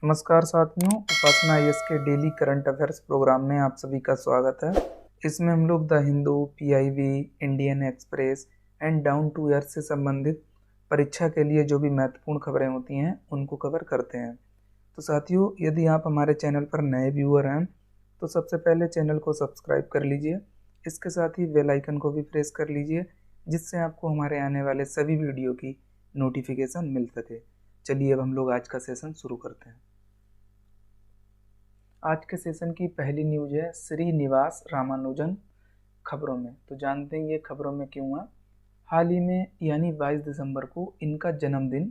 नमस्कार साथियों, उपासना आईएएस के डेली करंट अफेयर्स प्रोग्राम में आप सभी का स्वागत है। इसमें हम लोग the Hindu, PIB, Indian Express and Down to Earth से संबंधित परीक्षा के लिए जो भी महत्वपूर्ण खबरें होती हैं उनको कवर करते हैं। तो साथियों, यदि आप हमारे चैनल पर नए व्यूअर हैं तो सबसे पहले चैनल को सब्सक्राइब कर लीजिए। इसके साथ ही बेल आइकन को भी प्रेस कर लीजिए, जिससे आपको हमारे आने वाले सभी वीडियो की नोटिफिकेशन मिल सके। चलिए अब हम लोग आज का सेशन शुरू करते हैं। आज के सेशन की पहली न्यूज है श्रीनिवास रामानुजन खबरों में। तो जानते हैं ये खबरों में क्यों है। हाल ही में यानी 22 दिसंबर को इनका जन्मदिन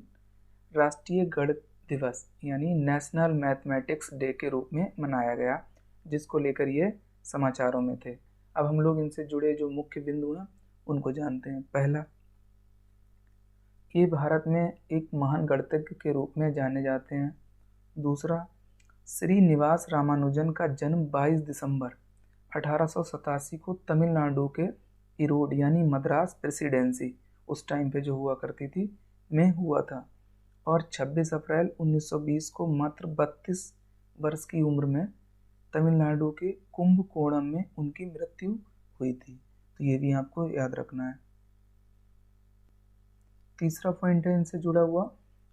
राष्ट्रीय गणित दिवस यानी नेशनल मैथमेटिक्स डे के रूप में मनाया गया, जिसको लेकर ये समाचारों में थे। अब हम लोग इनसे जुड़े जो मुख्य बिंदु हैं उनको जानते हैं। पहला, ये भारत में एक महान गणितज्ञ के रूप में जाने जाते हैं। दूसरा, श्रीनिवास रामानुजन का जन्म 22 दिसंबर 1887 को तमिलनाडु के इरोड यानी मद्रास प्रेसिडेंसी, उस टाइम पे जो हुआ करती थी, में हुआ था। और 26 अप्रैल 1920 को मात्र 32 वर्ष की उम्र में तमिलनाडु के कुंभकोणम में उनकी मृत्यु हुई थी। तो ये भी आपको याद रखना है। तीसरा पॉइंट है इनसे जुड़ा हुआ,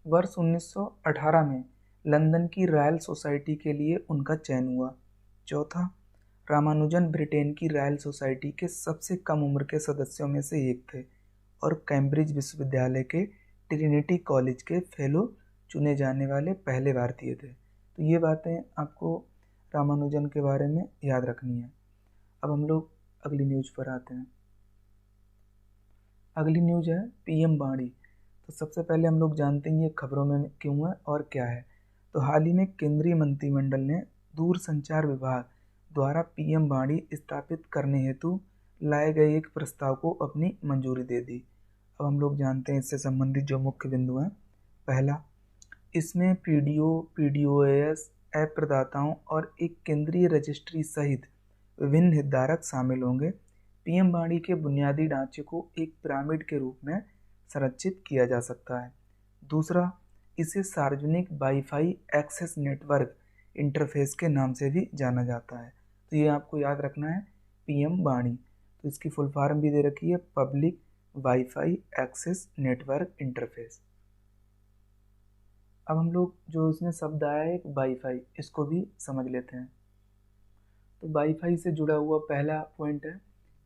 वर्ष 1918 में लंदन की रॉयल सोसाइटी के लिए उनका चयन हुआ। चौथा, रामानुजन ब्रिटेन की रॉयल सोसाइटी के सबसे कम उम्र के सदस्यों में से एक थे और कैम्ब्रिज विश्वविद्यालय के ट्रिनिटी कॉलेज के फेलो चुने जाने वाले पहले भारतीय थे। तो ये बातें आपको रामानुजन के बारे में याद रखनी है। अब हम लोग अगली न्यूज पर आते हैं। अगली न्यूज है पीएम वाणी। तो सबसे पहले हम लोग जानते हैं ये खबरों में क्यों है और क्या है। तो हाल ही में केंद्रीय मंत्रिमंडल ने दूरसंचार विभाग द्वारा पीएम वाणी स्थापित करने हेतु लाए गए एक प्रस्ताव को अपनी मंजूरी दे दी। अब हम लोग जानते हैं इससे संबंधित जो मुख्य बिंदु हैं। पहला, इसमें पीडीओ, पीडीओएस, ऐप प्रदाताओं और एक केंद्रीय रजिस्ट्री सहित विभिन्न हितधारक शामिल होंगे। पीएम वाणी के बुनियादी ढांचे को एक पिरामिड के रूप में संरचित किया जा सकता है। दूसरा, इसे सार्वजनिक वाईफाई एक्सेस नेटवर्क इंटरफेस के नाम से भी जाना जाता है। तो ये आपको याद रखना है, पीएम वाणी। तो इसकी फुल फॉर्म भी दे रखी है, public wifi access network interface. अब हम लोग जो इसमें शब्द आया है एक वाईफाई, इसको भी समझ लेते हैं। तो वाईफाई से जुड़ा हुआ पहला पॉइंट है,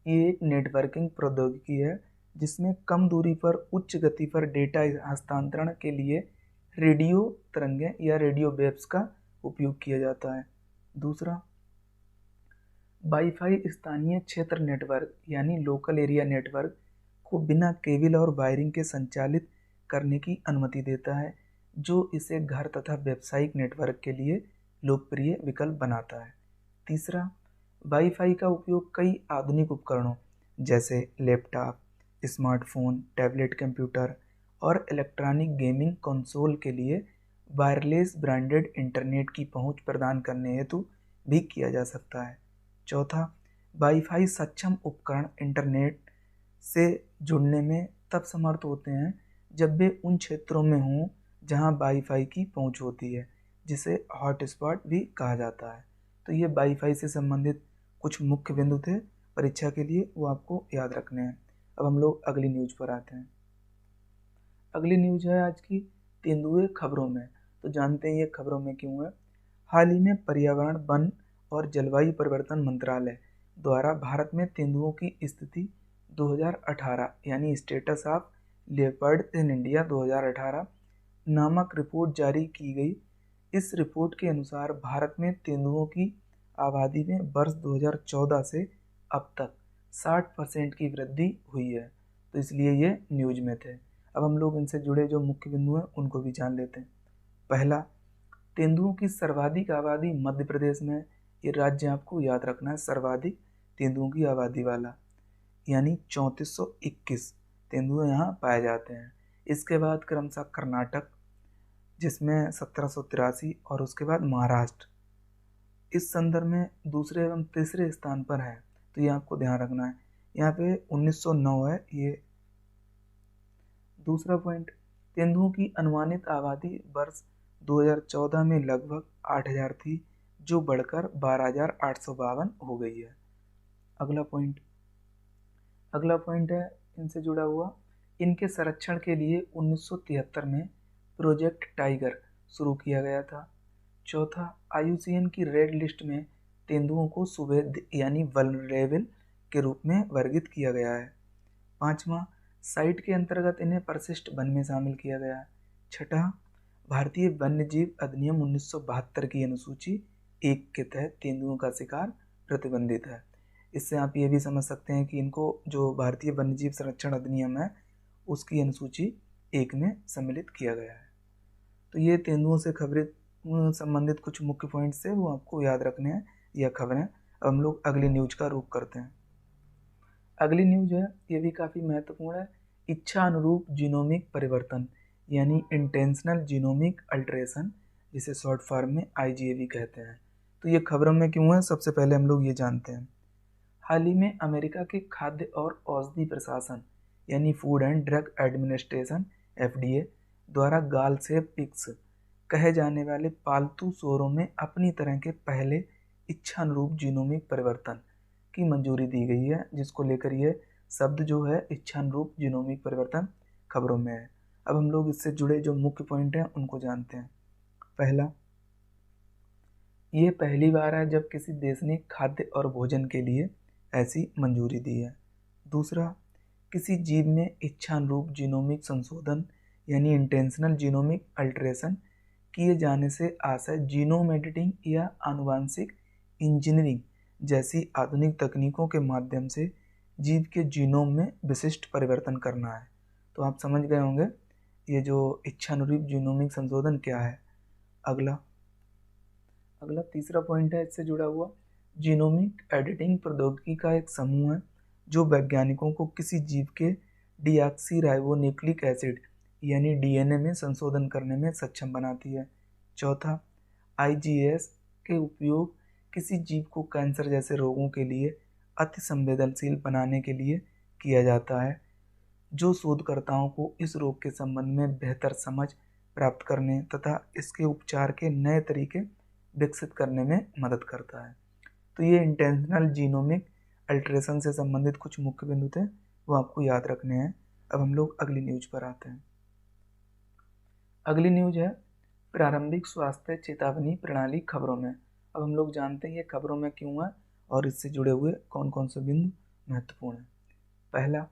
ये एक नेटवर्किंग प्रौद्योगिकी है जिसमें कम दूरी पर उच्च गति पर डेटा हस्तांतरण के लिए रेडियो तरंगें या रेडियो वेव्स का उपयोग किया जाता है। दूसरा, वाईफाई स्थानीय क्षेत्र नेटवर्क यानी लोकल एरिया नेटवर्क को बिना केबल और वायरिंग के संचालित करने की अनुमति देता है, जो इसे घर तथा व्यावसायिक नेटवर्क के लिए लोकप्रिय विकल्प बनाता है। तीसरा, वाईफाई का उपयोग कई आधुनिक उपकरणों जैसे लैपटॉप, स्मार्टफोन, टैबलेट कंप्यूटर और इलेक्ट्रॉनिक गेमिंग कंसोल के लिए वायरलेस ब्रांडेड इंटरनेट की पहुंच प्रदान करने हेतु भी किया जा सकता है। चौथा, वाईफाई सक्षम उपकरण इंटरनेट से जुड़ने में तब समर्थ होते हैं जब वे उन क्षेत्रों में हों जहां वाईफाई की पहुंच होती है, जिसे हॉटस्पॉट भी कहा जाता है। तो ये वाईफाई से संबंधित कुछ मुख्य बिंदु थे परीक्षा के लिए, वो आपको याद रखने हैं। अब हम लोग अगली न्यूज पर आते हैं। अगली न्यूज है आज की तेंदुए खबरों में। तो जानते हैं ये खबरों में क्यों है। हाल ही में पर्यावरण, वन और जलवायु परिवर्तन मंत्रालय द्वारा भारत में तेंदुओं की स्थिति 2018 यानी status of leopard in India 2018 नामक रिपोर्ट जारी की गई। इस रिपोर्ट के अनुसार भारत में तेंदुओं की आबादी में वर्ष 2014 से अब तक 60% की वृद्धि हुई है। तो इसलिए ये न्यूज में थे। अब हम लोग इनसे जुड़े जो मुख्य बिंदु हैं उनको भी जान लेते हैं। पहला, तेंदुओं की सर्वाधिक आबादी मध्य प्रदेश में। ये राज्य आपको याद रखना है, सर्वाधिक तेंदुओं की आबादी वाला, यानी 3421 तेंदुए यहाँ पाए जाते हैं। इसके बाद क्रमशः कर्नाटक जिसमें 1783 और उसके बाद महाराष्ट्र इस संदर्भ में दूसरे एवं तीसरे स्थान पर है। तो ये आपको ध्यान रखना है। यहाँ पे 1909 है ये। दूसरा पॉइंट, तेंदुओं की अनुमानित आबादी वर्ष 2014 में लगभग 8,000 थी, जो बढ़कर 12,852 हो गई है। अगला पॉइंट है इनसे जुड़ा हुआ, इनके संरक्षण के लिए 1973 में प्रोजेक्ट टाइगर शुरू किया गया था। चौथा, IUCN की रेड लिस्ट में तेंदुओं को सुभेद्य यानी वल्नरेबल के रूप में वर्गीकृत किया गया है। पांचवा, साइट के अंतर्गत इन्हें परिशिष्ट वन में शामिल किया गया है। छठा, भारतीय वन्यजीव अधिनियम 1972 की अनुसूची 1 के तहत तेंदुओं का शिकार प्रतिबंधित है। इससे आप ये भी समझ सकते हैं कि इनको जो भारतीय वन्यजीव संरक्षण अधिनियम है उसकी अनुसूची 1 में सम्मिलित किया गया है। तो ये तेंदुओं से खबरें संबंधित कुछ मुख्य पॉइंट्स है, वो आपको याद रखने हैं यह खबरें। अब हम लोग अगली न्यूज का रुख करते हैं। अगली न्यूज है, ये भी काफ़ी महत्वपूर्ण है, इच्छा अनुरूप जीनोमिक परिवर्तन यानी इंटेंशनल जीनोमिक अल्टरेशन, जिसे शॉर्ट फॉर्म में IGAV कहते हैं। तो ये खबरों में क्यों है, सबसे पहले हम लोग ये जानते हैं। हाल ही में अमेरिका के खाद्य और औषधि प्रशासन यानी food and drug administration FDA द्वारा गाल से पिग्स कहे जाने वाले पालतू सूअरों में अपनी तरह के पहले इच्छा अनुरूप जीनोमिक परिवर्तन की मंजूरी दी गई है, जिसको लेकर ये शब्द जो है इच्छा अनुरूप जीनोमिक परिवर्तन खबरों में है। अब हम लोग इससे जुड़े जो मुख्य पॉइंट हैं उनको जानते हैं। पहला, ये पहली बार है जब किसी देश ने खाद्य और भोजन के लिए ऐसी मंजूरी दी है। दूसरा, किसी जीव में इच्छानुरूप जीनोमिक संशोधन यानी इंटेंशनल जीनोमिक अल्टरेशन किए जाने से आशय जीनोम एडिटिंग या आनुवांशिक इंजीनियरिंग जैसी आधुनिक तकनीकों के माध्यम से जीव के जीनोम में विशिष्ट परिवर्तन करना है। तो आप समझ गए होंगे ये जो इच्छानुरूप जीनोमिक संशोधन क्या है। अगला तीसरा पॉइंट है इससे जुड़ा हुआ, जीनोमिक एडिटिंग प्रौद्योगिकी का एक समूह है जो वैज्ञानिकों को किसी जीव के डीऑक्सीराइबोन्यूक्लिक एसिड यानी DNA में संशोधन करने में सक्षम बनाती है। चौथा, IGS के उपयोग किसी जीव को कैंसर जैसे रोगों के लिए अति संवेदनशील बनाने के लिए किया जाता है, जो शोधकर्ताओं को इस रोग के संबंध में बेहतर समझ प्राप्त करने तथा इसके उपचार के नए तरीके विकसित करने में मदद करता है। तो ये इंटेंशनल जीनोमिक अल्टरेशन से संबंधित कुछ मुख्य बिंदु थे, वो आपको याद रखने हैं। अब हम लोग अगली न्यूज पर आते हैं। अगली न्यूज है प्रारंभिक स्वास्थ्य चेतावनी प्रणाली खबरों में। अब हम लोग जानते हैं ये खबरों में क्यों है और इससे जुड़े हुए कौन कौन से बिंदु महत्वपूर्ण हैं। पहला,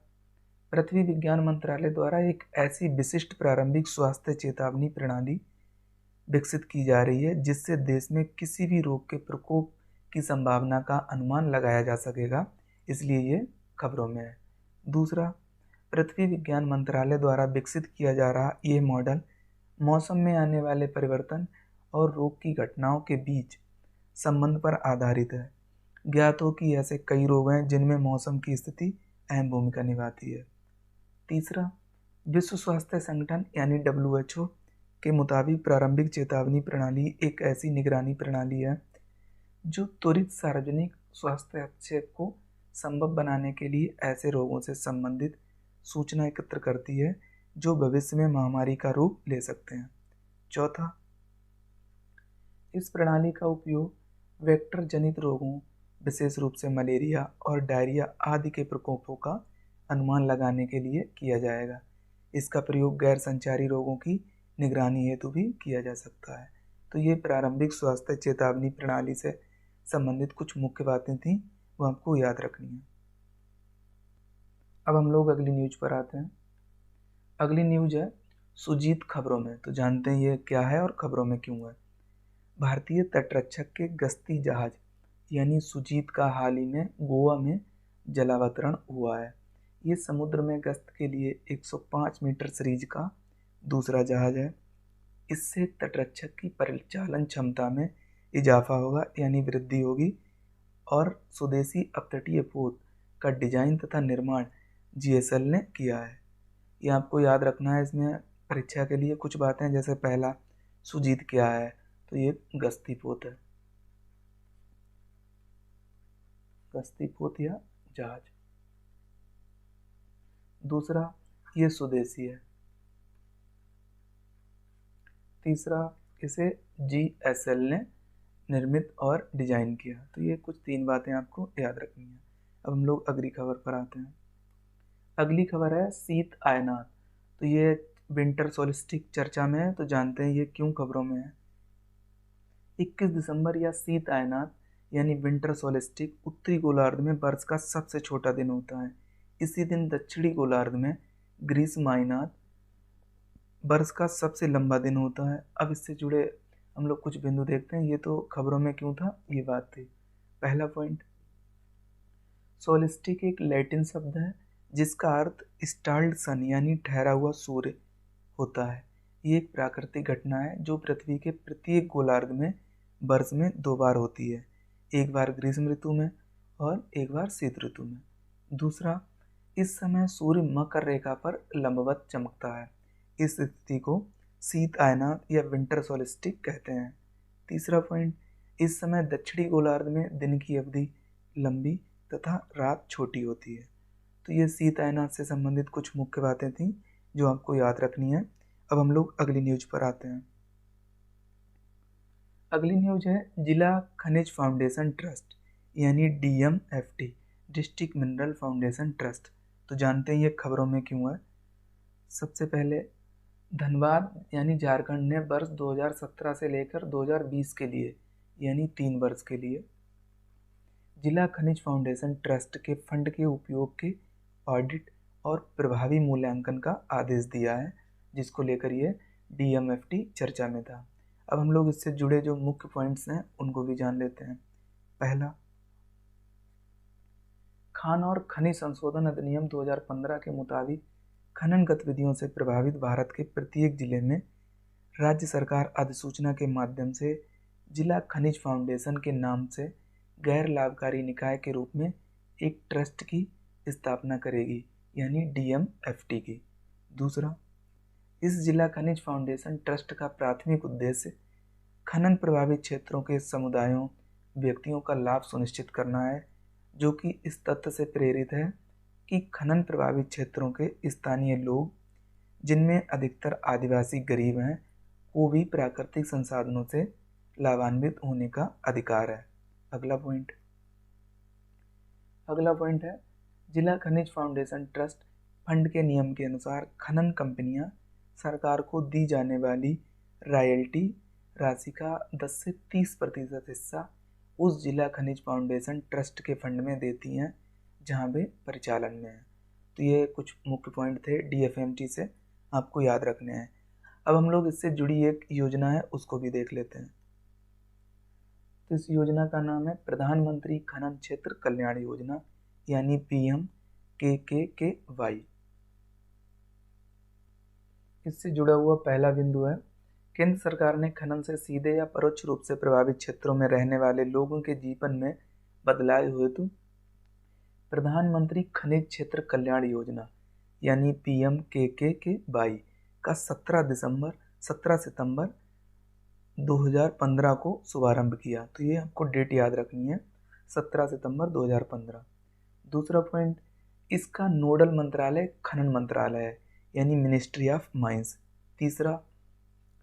पृथ्वी विज्ञान मंत्रालय द्वारा एक ऐसी विशिष्ट प्रारंभिक स्वास्थ्य चेतावनी प्रणाली विकसित की जा रही है जिससे देश में किसी भी रोग के प्रकोप की संभावना का अनुमान लगाया जा सकेगा, इसलिए ये खबरों में है। दूसरा, पृथ्वी विज्ञान मंत्रालय द्वारा विकसित किया जा रहा ये मॉडल मौसम में आने वाले परिवर्तन और रोग की घटनाओं के बीच संबंध पर आधारित है। ज्ञात हो कि ऐसे कई रोग हैं जिनमें मौसम की स्थिति अहम भूमिका निभाती है। तीसरा, विश्व स्वास्थ्य संगठन यानी WHO के मुताबिक प्रारंभिक चेतावनी प्रणाली एक ऐसी निगरानी प्रणाली है जो त्वरित सार्वजनिक स्वास्थ्य हस्तक्षेप को संभव बनाने के लिए ऐसे रोगों से संबंधित सूचना एकत्र करती है जो भविष्य में महामारी का रूप ले सकते हैं। चौथा, इस प्रणाली का उपयोग वेक्टर जनित रोगों, विशेष रूप से मलेरिया और डायरिया आदि के प्रकोपों का अनुमान लगाने के लिए किया जाएगा। इसका प्रयोग गैर संचारी रोगों की निगरानी हेतु भी किया जा सकता है। तो ये प्रारंभिक स्वास्थ्य चेतावनी प्रणाली से संबंधित कुछ मुख्य बातें थीं, वो आपको याद रखनी है। अब हम लोग अगली न्यूज पर आते हैं। अगली न्यूज है सुजीत खबरों में। तो जानते हैं ये क्या है और खबरों में क्यों है। भारतीय तटरक्षक के गश्ती जहाज यानी सुजीत का हाल ही में गोवा में जलावतरण हुआ है। ये समुद्र में गश्त के लिए 105 मीटर सीरीज का दूसरा जहाज है। इससे तटरक्षक की परिचालन क्षमता में इजाफा होगा यानी वृद्धि होगी और स्वदेशी अपतटीय पोत का डिजाइन तथा निर्माण GSL ने किया है। ये आपको याद रखना है। इसमें परीक्षा के लिए कुछ बातें, जैसे पहला, सुजीत क्या है, तो ये गश्ती पोत है, गश्ती पोत या जहाज। दूसरा, ये स्वदेशी है। तीसरा, इसे GSL ने निर्मित और डिजाइन किया। तो ये कुछ 3 बातें आपको याद रखनी है। अब हम लोग अगली खबर पर आते हैं। अगली खबर है शीत आयनात। तो ये विंटर सोलिस्टिक चर्चा में है, तो जानते हैं ये क्यों खबरों में है। 21 दिसंबर या शीत आयनात यानी विंटर सोलिस्टिक उत्तरी गोलार्ध में वर्ष का सबसे छोटा दिन होता है। इसी दिन दक्षिणी गोलार्ध में ग्रीष्म आयनात वर्ष का सबसे लंबा दिन होता है। अब इससे जुड़े हम लोग कुछ बिंदु देखते हैं। ये तो खबरों में क्यों था, ये बात थी। पहला पॉइंट, सोलिस्टिक एक लैटिन शब्द है जिसका अर्थ स्टार्ड सन यानी ठहरा हुआ सूर्य होता है। ये एक प्राकृतिक घटना है जो पृथ्वी के प्रत्येक गोलार्ध में वर्ष में 2 बार होती है, एक बार ग्रीष्म ऋतु में और एक बार शीत ऋतु में। दूसरा, इस समय सूर्य मकर रेखा पर लंबवत चमकता है। इस स्थिति को शीत आयनात या विंटर सोलिस्टिक कहते हैं। तीसरा पॉइंट, इस समय दक्षिणी गोलार्ध में दिन की अवधि लंबी तथा रात छोटी होती है। तो ये शीत आयनात से संबंधित कुछ मुख्य बातें थीं जो आपको याद रखनी है। अब हम लोग अगली न्यूज पर आते हैं। अगली न्यूज है जिला खनिज फाउंडेशन ट्रस्ट यानी DMFT, district mineral foundation trust. तो जानते हैं ये खबरों में क्यों है। सबसे पहले, धनबाद यानी झारखंड ने वर्ष 2017 से लेकर 2020 के लिए यानी 3 वर्ष के लिए जिला खनिज फाउंडेशन ट्रस्ट के फंड के उपयोग के ऑडिट और प्रभावी मूल्यांकन का आदेश दिया है, जिसको लेकर ये DMFT चर्चा में था। अब हम लोग इससे जुड़े जो मुख्य पॉइंट्स हैं उनको भी जान लेते हैं। पहला, खान और खनिज संशोधन अधिनियम 2015 के मुताबिक खनन गतिविधियों से प्रभावित भारत के प्रत्येक जिले में राज्य सरकार अधिसूचना के माध्यम से जिला खनिज फाउंडेशन के नाम से गैर लाभकारी निकाय के रूप में एक ट्रस्ट की स्थापना करेगी यानी DMFT की। दूसरा, इस जिला खनिज फाउंडेशन ट्रस्ट का प्राथमिक उद्देश्य खनन प्रभावित क्षेत्रों के समुदायों व्यक्तियों का लाभ सुनिश्चित करना है, जो कि इस तथ्य से प्रेरित है कि खनन प्रभावित क्षेत्रों के स्थानीय लोग, जिनमें अधिकतर आदिवासी गरीब हैं, को भी प्राकृतिक संसाधनों से लाभान्वित होने का अधिकार है। अगला पॉइंट है जिला खनिज फाउंडेशन ट्रस्ट फंड के नियम के अनुसार खनन कंपनियां सरकार को दी जाने वाली रॉयल्टी राशि का 10 से 30% हिस्सा उस जिला खनिज फाउंडेशन ट्रस्ट के फंड में देती हैं जहां वे परिचालन में हैं। तो ये कुछ मुख्य पॉइंट थे DFMT से, आपको याद रखने हैं। अब हम लोग इससे जुड़ी एक योजना है उसको भी देख लेते हैं। तो इस योजना का नाम है प्रधानमंत्री खनन क्षेत्र कल्याण योजना यानी PMKKY। इससे जुड़ा हुआ पहला बिंदु है, केंद्र सरकार ने खनन से सीधे या परोक्ष रूप से प्रभावित क्षेत्रों में रहने वाले लोगों के जीवन में बदलाव हेतु प्रधानमंत्री खनिज क्षेत्र कल्याण योजना यानी PMKKY का 17 सितंबर 2015 को शुभारंभ किया। तो ये आपको डेट याद रखनी है, 17 सितंबर 2015। दूसरा पॉइंट, इसका नोडल मंत्रालय खनन मंत्रालय है यानी मिनिस्ट्री ऑफ माइंस। तीसरा,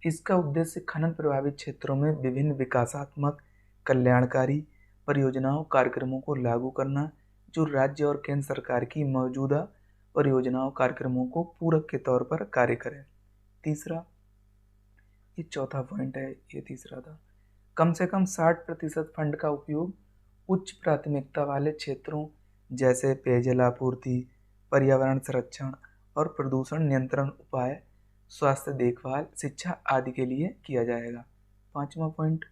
इसका उद्देश्य खनन प्रभावित क्षेत्रों में विभिन्न विकासात्मक कल्याणकारी परियोजनाओं कार्यक्रमों को लागू करना जो राज्य और केंद्र सरकार की मौजूदा परियोजनाओं कार्यक्रमों को पूरक के तौर पर कार्य करें। तीसरा, ये चौथा पॉइंट है, ये तीसरा था, कम से कम 60% फंड का उपयोग उच्च प्राथमिकता वाले क्षेत्रों जैसे पेयजल आपूर्ति, पर्यावरण संरक्षण और प्रदूषण नियंत्रण उपाय, स्वास्थ्य देखभाल, शिक्षा आदि के लिए किया जाएगा। पांचवा पॉइंट,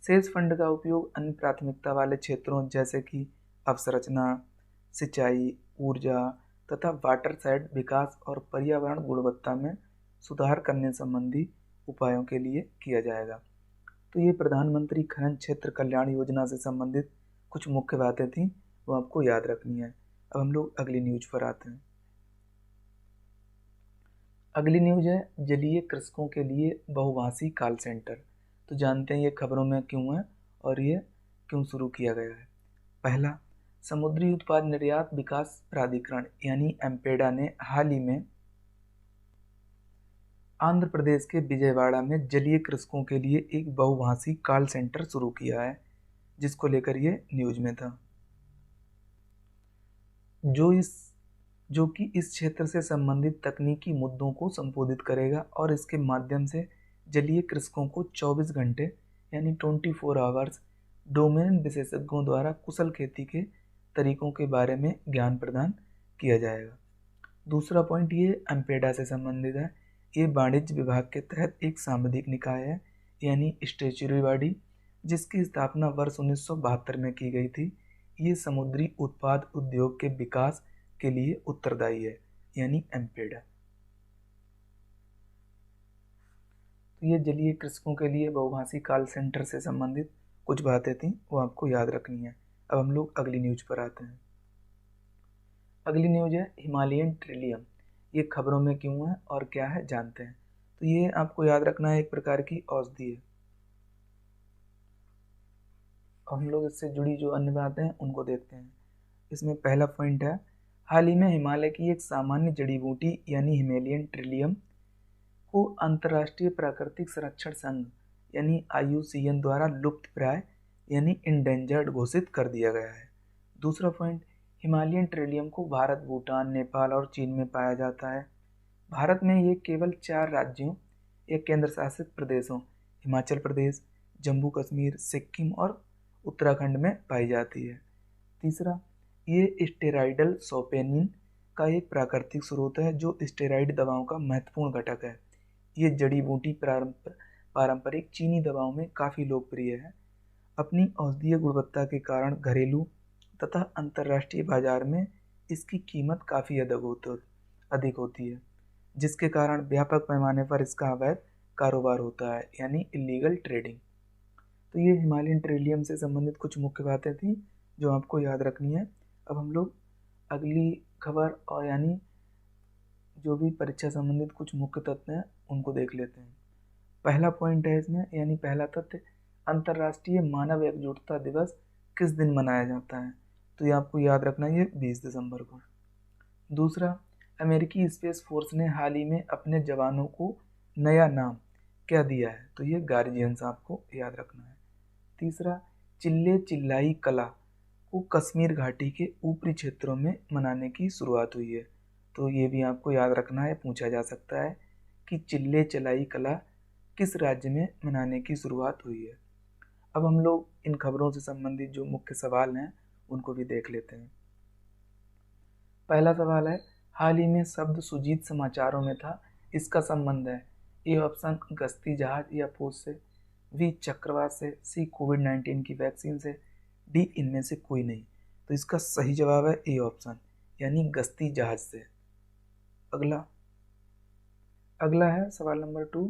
शेष फंड का उपयोग अन्य प्राथमिकता वाले क्षेत्रों जैसे कि अवसंरचना, सिंचाई, ऊर्जा तथा वाटरशेड विकास और पर्यावरण गुणवत्ता में सुधार करने संबंधी उपायों के लिए किया जाएगा। तो ये प्रधानमंत्री खनन क्षेत्र कल्याण योजना से संबंधित कुछ मुख्य बातें थीं, वो आपको याद रखनी है। अब हम लोग अगली न्यूज पर आते हैं। अगली न्यूज है जलीय कृषकों के लिए बहुभाषी कॉल सेंटर। तो जानते हैं ये खबरों में क्यों है और ये क्यों शुरू किया गया है। पहला, समुद्री उत्पाद निर्यात विकास प्राधिकरण यानी एम्पेडा ने हाल ही में आंध्र प्रदेश के विजयवाड़ा में जलीय कृषकों के लिए एक बहुभाषी कॉल सेंटर शुरू किया है, जिसको लेकर ये न्यूज में था, जो कि इस क्षेत्र से संबंधित तकनीकी मुद्दों को संबोधित करेगा और इसके माध्यम से जलीय कृषकों को 24 घंटे यानी 24 आवर्स डोमेन विशेषज्ञों द्वारा कुशल खेती के तरीकों के बारे में ज्ञान प्रदान किया जाएगा। दूसरा पॉइंट ये एम्पेडा से संबंधित है। ये वाणिज्य विभाग के तहत एक सांविधिक निकाय है, यानी स्टैट्यूटरी बॉडी, जिसकी स्थापना वर्ष 1972 में की गई थी। ये समुद्री उत्पाद उद्योग के विकास के लिए उत्तरदायी है, यानी एम्पेडा। तो ये जलीय कृषकों के लिए बहुभाषी कॉल सेंटर से संबंधित कुछ बातें थी, वो आपको याद रखनी है। अब हम लोग अगली न्यूज पर आते हैं। अगली न्यूज है हिमालयन ट्रिलियम। ये खबरों में क्यों है और क्या है जानते हैं। तो ये आपको याद रखना है, एक प्रकार की औषधि है। हम लोग इससे जुड़ी जो अन्य बातें हैं उनको देखते हैं। इसमें पहला पॉइंट है, हाल ही में हिमालय की एक सामान्य जड़ी बूटी यानी हिमालयन ट्रिलियम को अंतर्राष्ट्रीय प्राकृतिक संरक्षण संघ यानी IUCN द्वारा लुप्त प्राय यानी इंडेंजर्ड घोषित कर दिया गया है। दूसरा पॉइंट, हिमालयन ट्रिलियम को भारत, भूटान, नेपाल और चीन में पाया जाता है। भारत में ये केवल 4 राज्यों या केंद्र शासित प्रदेशों हिमाचल प्रदेश, जम्मू कश्मीर, सिक्किम और उत्तराखंड में पाई जाती है। तीसरा, ये स्टेरॉयडल सोपेनिन का एक प्राकृतिक स्रोत है जो स्टेरॉयड दवाओं का महत्वपूर्ण घटक है। ये जड़ी बूटी पारंपरिक चीनी दवाओं में काफ़ी लोकप्रिय है। अपनी औषधीय गुणवत्ता के कारण घरेलू तथा अंतर्राष्ट्रीय बाजार में इसकी कीमत काफ़ी अधिक होती है, जिसके कारण व्यापक पैमाने पर इसका अवैध कारोबार होता है, यानी इलीगल ट्रेडिंग। तो ये हिमालयन ट्रिलियम से संबंधित कुछ मुख्य बातें थी जो आपको याद रखनी है। अब हम लोग अगली खबर और यानी जो भी परीक्षा संबंधित कुछ मुख्य तथ्य हैं उनको देख लेते हैं। पहला पॉइंट है इसमें, यानी पहला तथ्य, अंतर्राष्ट्रीय मानव एकजुटता दिवस किस दिन मनाया जाता है। तो ये आपको याद रखना है, ये 20 दिसंबर को। दूसरा, अमेरिकी स्पेस फोर्स ने हाल ही में अपने जवानों को नया नाम क्या दिया है। तो ये गार्जियंस आपको याद रखना है। तीसरा, चिल्ले चिल्लाई कला को कश्मीर घाटी के ऊपरी क्षेत्रों में मनाने की शुरुआत हुई है। तो ये भी आपको याद रखना है, पूछा जा सकता है कि चिल्ले चिल्लाई कला किस राज्य में मनाने की शुरुआत हुई है। अब हम लोग इन खबरों से संबंधित जो मुख्य सवाल हैं उनको भी देख लेते हैं। पहला सवाल है, हाल ही में शब्द सुजीत समाचारों में था, इसका संबंध है। ए ऑप्शन गश्ती जहाज या फौज से, बी चक्रवात से, सी कोविड-19 की वैक्सीन से, डी इनमें से कोई नहीं। तो इसका सही जवाब है ए ऑप्शन, यानी गश्ती जहाज से। अगला है सवाल नंबर 2,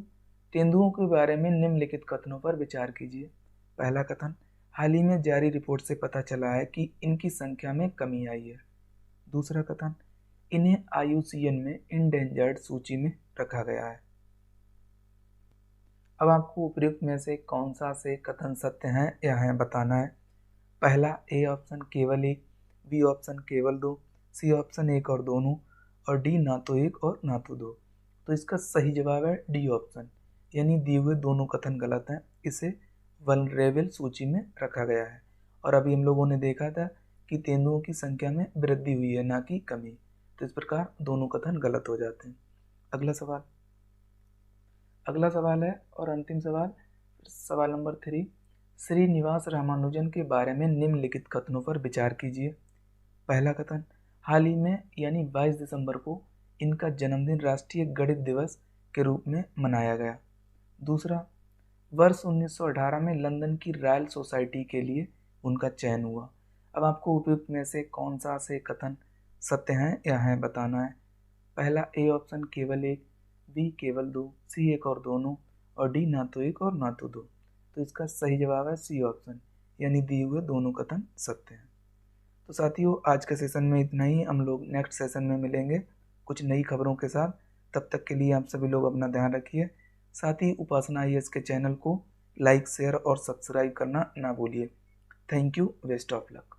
तेंदुओं के बारे में निम्नलिखित कथनों पर विचार कीजिए। पहला कथन, हाल ही में जारी रिपोर्ट से पता चला है कि इनकी संख्या में कमी आई है। दूसरा कथन, इन्हें IUCN में इंडेंजर्ड सूची में रखा गया है। अब आपको उपयुक्त में से कौन सा से कथन सत्य हैं या हैं बताना है। पहला, ए ऑप्शन केवल एक, बी ऑप्शन केवल दो, सी ऑप्शन एक और दोनों, और डी ना तो एक और ना तो दो। तो इसका सही जवाब है डी ऑप्शन, यानी दिए हुए दोनों कथन गलत हैं। इसे वल्नरेबल सूची में रखा गया है। और अभी हम लोगों ने देखा था कि तेंदुओं की संख्या में वृद्धि हुई है, ना कि कमी। तो इस प्रकार दोनों कथन गलत हो जाते हैं। अगला सवाल है और अंतिम सवाल, सवाल नंबर 3, श्रीनिवास रामानुजन के बारे में निम्नलिखित कथनों पर विचार कीजिए। पहला कथन, हाल ही में यानी 22 दिसंबर को इनका जन्मदिन राष्ट्रीय गणित दिवस के रूप में मनाया गया। दूसरा, वर्ष 1918 में लंदन की रॉयल सोसाइटी के लिए उनका चयन हुआ। अब आपको उपयुक्त में से कौन सा से कथन सत्य हैं या हैं बताना है। पहला, ए ऑप्शन केवल एक, बी केवल दो, सी एक और दोनों, और डी ना तो एक और ना तो दो। तो इसका सही जवाब है सी ऑप्शन, यानी दिए हुए दोनों कथन सत्य हैं। तो साथियों, आज के सेशन में इतना ही। हम लोग नेक्स्ट सेशन में मिलेंगे कुछ नई खबरों के साथ। तब तक के लिए आप सभी लोग अपना ध्यान रखिए। साथ ही उपासना IAS के चैनल को लाइक, शेयर और सब्सक्राइब करना ना भूलिए। Thank you, best of luck.